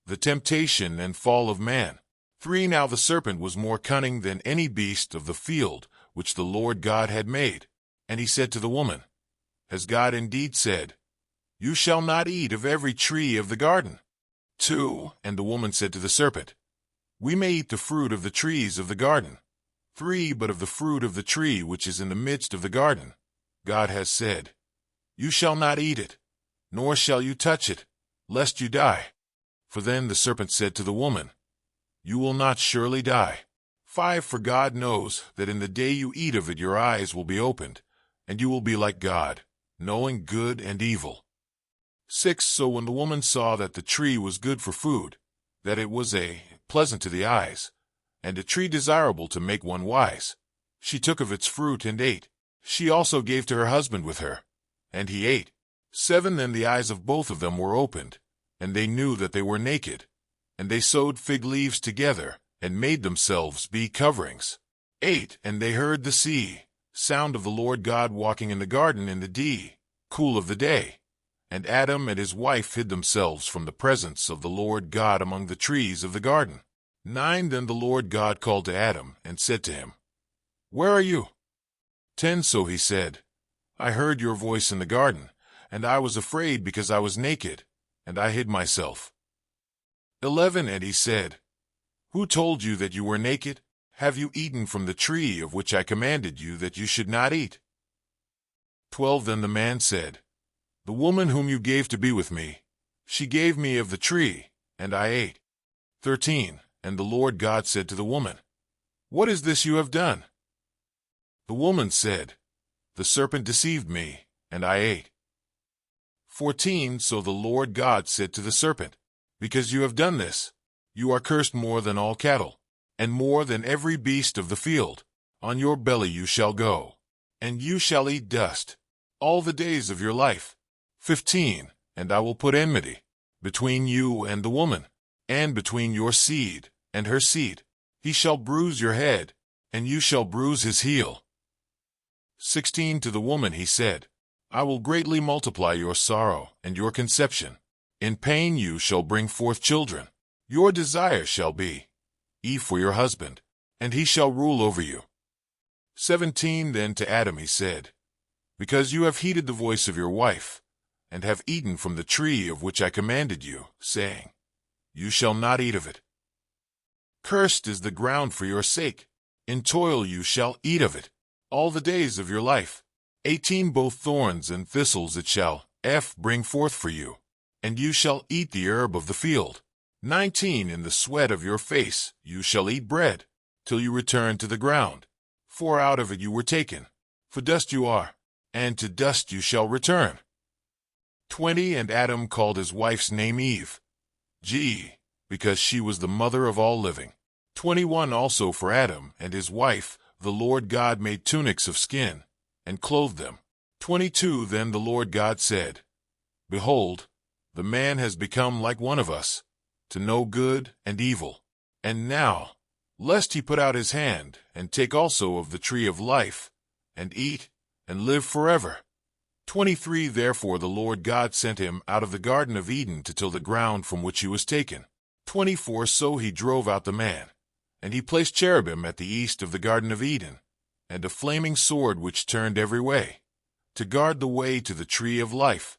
The temptation and fall of man. 3. Now the serpent was more cunning than any beast of the field which the Lord God had made. And he said to the woman, Has God indeed said, You shall not eat of every tree of the garden? 2. And the woman said to the serpent, We may eat the fruit of the trees of the garden. 3. But of the fruit of the tree which is in the midst of the garden, God has said, You shall not eat it, nor shall you touch it, lest you die. For then the serpent said to the woman, You will not surely die. 5. For God knows that in the day you eat of it your eyes will be opened, and you will be like God, knowing good and evil. 6. So when the woman saw that the tree was good for food, that it was pleasant to the eyes, and a tree desirable to make one wise, she took of its fruit and ate. She also gave to her husband with her, and he ate. 7. Then the eyes of both of them were opened, and they knew that they were naked, and they sewed fig leaves together, and made themselves coverings. 8. And they heard the sound of the Lord God walking in the garden in the cool of the day. And Adam and his wife hid themselves from the presence of the Lord God among the trees of the garden. 9. Then the Lord God called to Adam, and said to him, Where are you? 10. So he said, I heard your voice in the garden, and I was afraid because I was naked, and I hid myself. 11. And he said, Who told you that you were naked? Have you eaten from the tree of which I commanded you that you should not eat? 12. Then the man said, The woman whom you gave to be with me, she gave me of the tree, and I ate. 13. And the Lord God said to the woman, What is this you have done? The woman said, The serpent deceived me, and I ate. 14. So the Lord God said to the serpent, Because you have done this, you are cursed more than all cattle, and more than every beast of the field. On your belly you shall go, and you shall eat dust all the days of your life. 15. And I will put enmity between you and the woman, and between your seed and her seed. He shall bruise your head, and you shall bruise his heel. 16. To the woman he said, I will greatly multiply your sorrow and your conception. In pain you shall bring forth children. Your desire shall be for your husband, and he shall rule over you. 17. Then to Adam he said, Because you have heeded the voice of your wife, and have eaten from the tree of which I commanded you, saying, You shall not eat of it. Cursed is the ground for your sake. In toil you shall eat of it all the days of your life. 18. Both thorns and thistles it shall bring forth for you, and you shall eat the herb of the field. 19. In the sweat of your face you shall eat bread, till you return to the ground. For out of it you were taken. For dust you are, and to dust you shall return. 20. And Adam called his wife's name Eve, because she was the mother of all living. 21. Also for Adam and his wife the Lord God made tunics of skin, and clothed them. 22. Then the Lord God said, Behold, the man has become like one of us, to know good and evil. And now, lest he put out his hand, and take also of the tree of life, and eat, and live forever. 23. Therefore the Lord God sent him out of the Garden of Eden to till the ground from which he was taken. 24. So he drove out the man, and he placed cherubim at the east of the Garden of Eden, and a flaming sword which turned every way, to guard the way to the tree of life.